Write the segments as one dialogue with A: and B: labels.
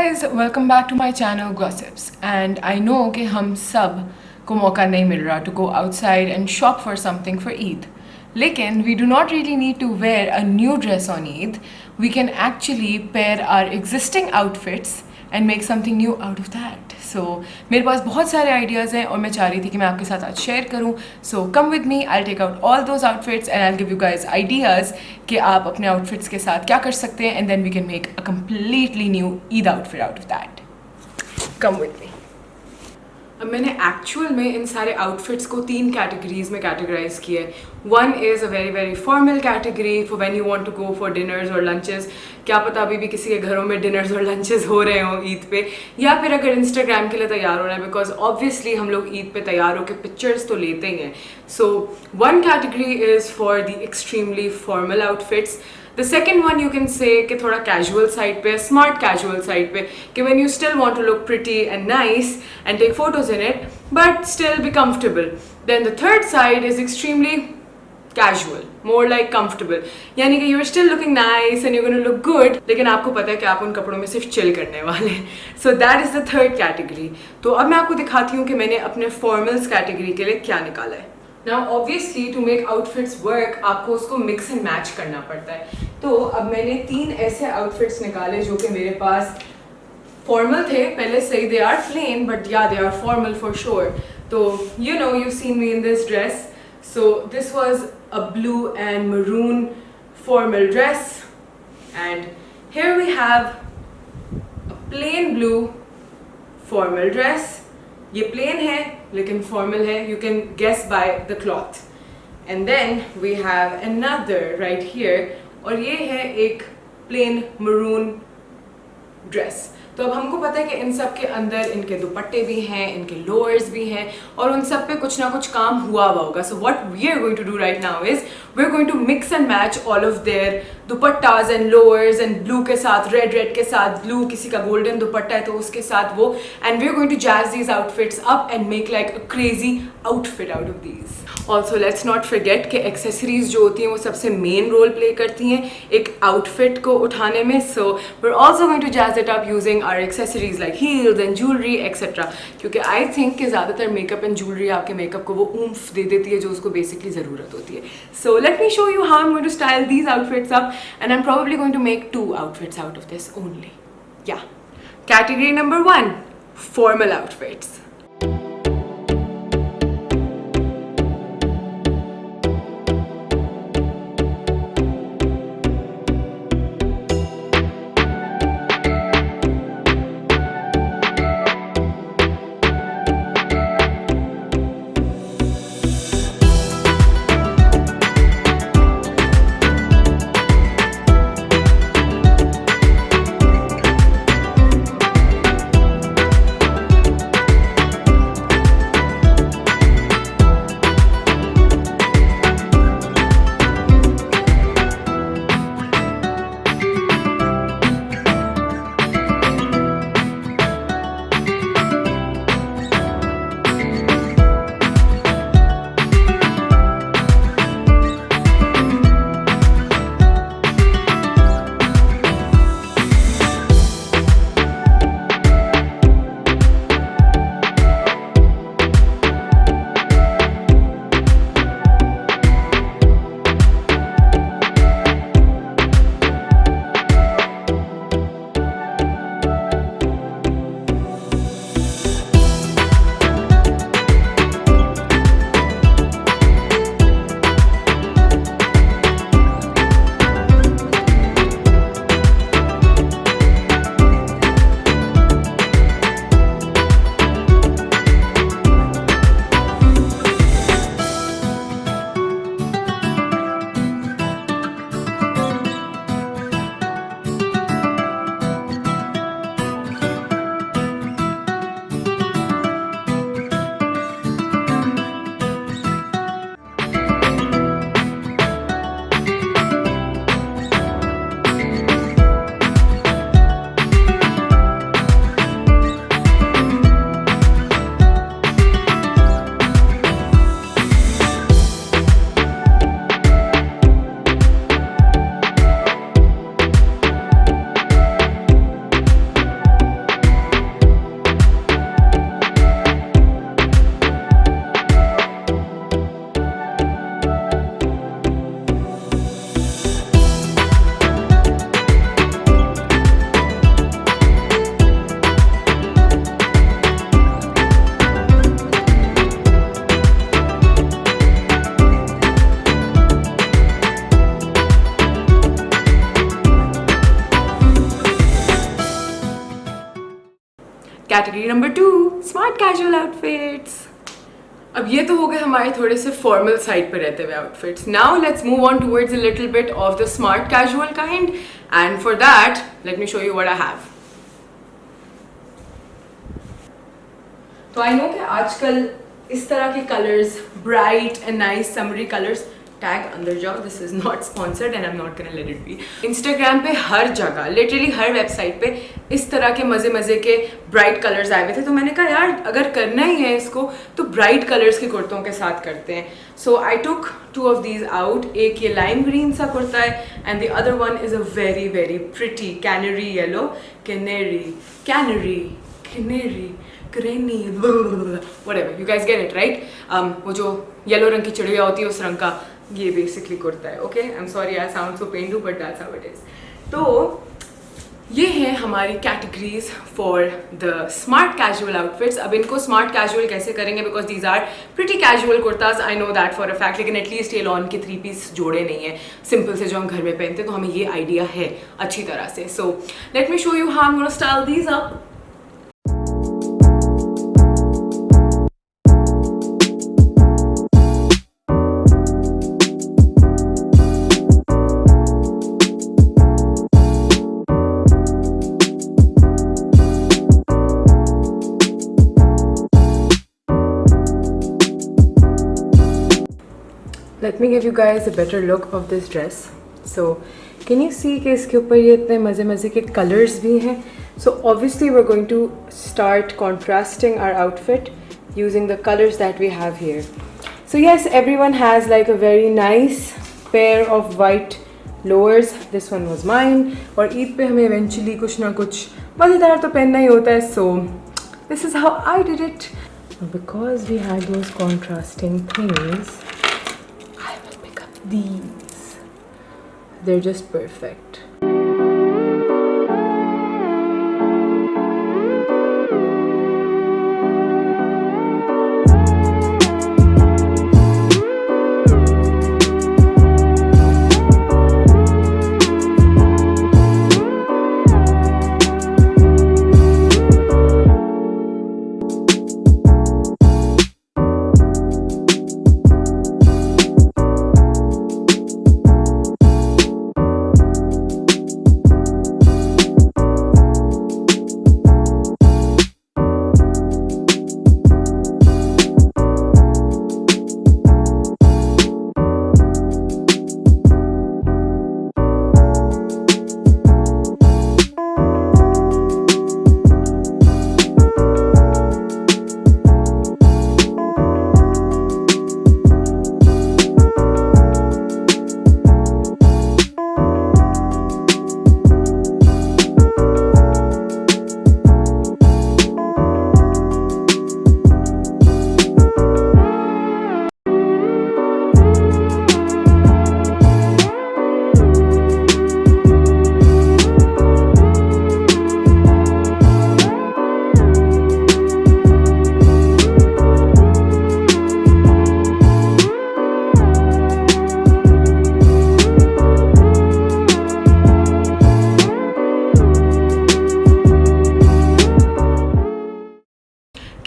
A: guys, welcome back to my channel Gossips. And I know कि हम सब को मौका नहीं मिल रहा to go outside and shop for something for Eid. लेकिन we do not really need to wear a new dress on Eid. We can actually pair our existing outfits and make something new out of that. So मेरे पास बहुत सारे ideas हैं और मैं चाह रही थी कि मैं आपके साथ आज share करूँ. So come with me, I'll take out all those outfits and I'll give you guys ideas कि आप अपने outfits के साथ क्या कर सकते हैं and then we can make a completely new Eid outfit out of that. Come with me. अब मैंने एक्चुअल में इन सारे आउटफिट्स को 3 कैटेगरीज में कैटेगराइज किया है. One is a very very formal category for when you want to go for dinners और lunches. क्या पता अभी भी किसी के घरों में डिनर्स और लंचेस हो रहे हों ईद पे, या फिर अगर इंस्टाग्राम के लिए तैयार होना है, बिकॉज ऑब्वियसली हम लोग ईद पे तैयार होकर पिक्चर्स तो लेते ही हैं. So one category is for the extremely formal outfits. The second one you can say कि थोड़ा casual side पे, smart casual side पे, कि when you still want to look pretty and nice and take photos in it, but still be comfortable. Then the third side is extremely casual, more like comfortable. यानी कि you're still looking nice and you're going to look good, लेकिन आपको पता है कि आप उन कपड़ों में सिर्फ chill करने वाले हैं. So that is the third category. तो अब मैं आपको दिखाती हूँ कि मैंने अपने formals category के लिए क्या निकाला है. Now obviously to make outfits work आपको उसको mix and match करना पड़ता है. तो अब मैंने 3 ऐसे outfits निकाले जो कि मेरे पास formal थे. पहले से they are plain but yeah they are formal for sure. तो you know you've seen me in this dress. So this was a blue and maroon formal dress and here we have a plain blue formal dress. ये plain है लेकिन formal है. You can guess by the cloth. And then we have another right here और ये है एक plain maroon dress. तो अब हमको पता है कि इन सब के अंदर इनके दुपट्टे भी हैं, इनके लोअर्स भी हैं और उन सब पे कुछ ना कुछ काम हुआ होगा. So what we are going to do right now is we're going to mix and match all of their दुपट्टास and lowers and blue के साथ red के साथ blue, किसी का golden दुपट्टा है तो उसके साथ वो, and we're going to jazz these outfits up and make like a crazy outfit out of these. Also let's not forget कि accessories जो होती हैं वो सबसे main role play करती हैं एक outfit को उठाने में. So we're also going to jazz it up using our accessories like heels and jewelry etc. क्योंकि I think कि ज़्यादातर makeup and jewelry आपके makeup को वो oomph दे देती है जो उसको basically ज़रूरत होती है. So let me show you how I'm going to style these outfits up and I'm probably going to make 2 outfits out of this only. Yeah. Category number 1, formal outfits. Category number 2, smart casual outfits. अब ये तो हो गए हमारे थोड़े से formal side पे रहते हुए outfits. Now let's move on towards a little bit of the smart casual kind, and for that let me show you what I have. तो आई नो कि आजकल इस तरह के colours, bright and nice summary colours, tag अंदर जाओ, this is not sponsored and I am not gonna let it be. Instagram पे हर जगह, लिटरली हर वेबसाइट पे इस तरह के मजे मजे के ब्राइट कलर्स आए हुए थे। तो मैंने कहा यार अगर करना ही है इसको तो ब्राइट कलर्स के कुर्तों के साथ करते हैं। सो आई टुक 2 ऑफ दीज आउट। एक ये लाइम ग्रीन सा कुर्ता है and the other one is a very very pretty canary yellow, canary whatever, you guys get it right? वो जो येलो रंग की चिड़िया होती है उस रंग का ये बेसिकली कुर्ता है। Okay, I am sorry I sound so पेंटू but that's how it is. तो ये है हमारी categories for the smart casual outfits. अब इनको स्मार्ट कैजुअल कैसे करेंगे, because these are pretty casual kurtas, I know that for a fact, लेकिन एटलीस्ट ये लॉन के 3 पीस जोड़े नहीं है सिंपल से जो हम घर में पहनते हैं, तो हमें ये आइडिया है अच्छी तरह से। सो let me show you how I am gonna style these up. Let me give you guys a better look of this dress. So, can you see कि इसके ऊपर ये इतने मज़े मज़े के colors भी हैं. So obviously we're going to start contrasting our outfit using the colors that we have here. So yes, everyone has like a very nice pair of white lowers. This one was mine. और ईद पे हमें eventually कुछ ना कुछ मज़ेदार तो पहनना ही होता है. So this is how I did it. Because we had those contrasting things, these, they're just perfect.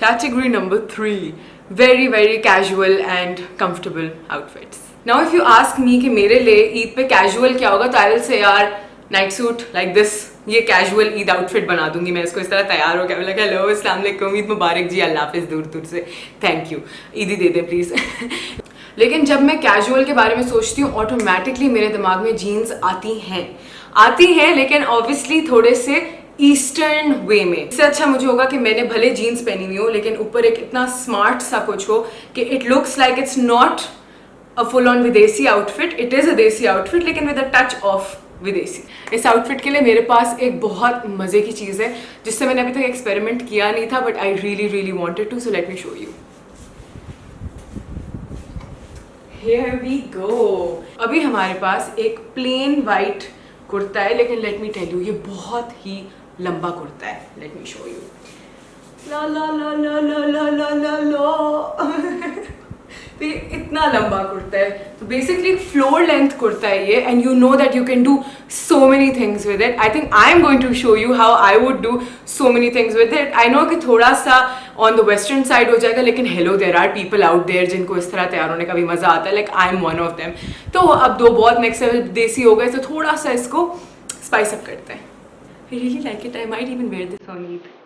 A: Category number 3, very casual and comfortable outfits. Now if you ask me कि मेरे लिए ईद पे casual क्या होगा, तो I will say यार night suit like this, ये casual Eid outfit बना दूंगी मैं इसको, इस तरह तैयार हो गया बोला हेलो अस्सलाम वालेकुम, ईद मुबारक जी, अल्लाह हाफिज़, दूर दूर से thank you, Eid he they they please. लेकिन जब मैं कैजुअल के बारे में सोचती हूँ ऑटोमेटिकली मेरे दिमाग में जीन्स आती हैं लेकिन ऑब्वियसली थोड़े से ईस्टर्न वे में। इससे अच्छा मुझे होगा कि मैंने भले जीन्स पहनी हुई हो लेकिन ऊपर एक इतना स्मार्ट सा कुछ हो कि it looks like it's not a full on विदेशी आउटफिट, इट इज़ अ देसी आउटफिट लेकिन विद अ टच ऑफ विदेशी। इस आउटफिट के लिए मेरे पास एक बहुत मज़े की चीज़ है जिससे मैंने अभी तक एक्सपेरिमेंट किया नहीं था, but I really wanted to, so let me show you. Here we go. अभी हमारे पास एक प्लेन वाइट कुर्ता है लेकिन लेट मी टेल यू ये बहुत ही लंबा कुर्ता है। Let me show you. ला ला ला ला ला ला ला ला ला। तो ये इतना लंबा कुर्ता है, तो बेसिकली फ्लोर लेंथ कुर्ता है ये, and you know that you can do so many things with it. I think I am going to show you how I would do so many things with it. I know कि थोड़ा सा on the western side हो जाएगा, लेकिन hello, there are people out there जिनको इस तरह तैयार होने का भी मजा आता है. Like I am one of them. तो अब दो बहुत नेक्स्ट लेवल देसी हो गए, तो थोड़ा सा इसको स्पाइस अप करते हैं. I really like it. I might even wear this on Eid.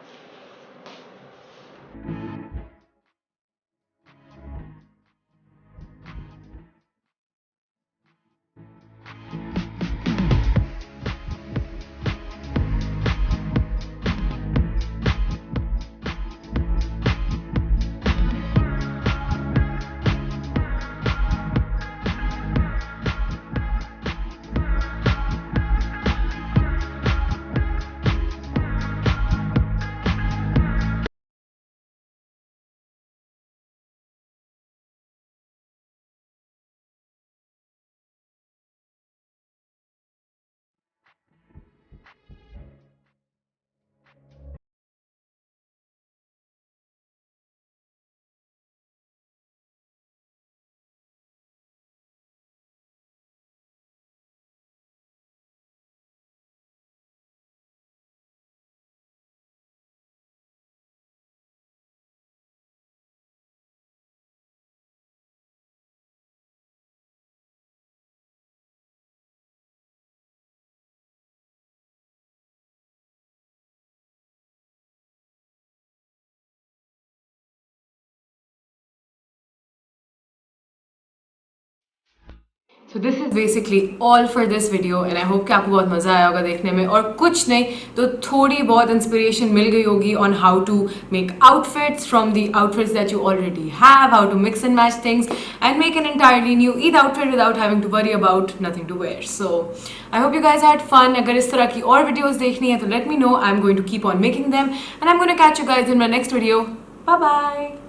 A: So this is basically all for this video, and I hope कि आपको बहुत मज़ा आया होगा देखने में. और कुछ नहीं तो थोड़ी बहुत इंस्पिरेशन मिल गई होगी on how to make outfits from the outfits that you already have, how to mix and match things and make an entirely new Eid outfit without having to worry about nothing to wear. So I hope you guys had fun. अगर इस तरह की और videos देखनी है तो let me know. I'm going to keep on making them, and I'm going to catch you guys in my next video. Bye bye.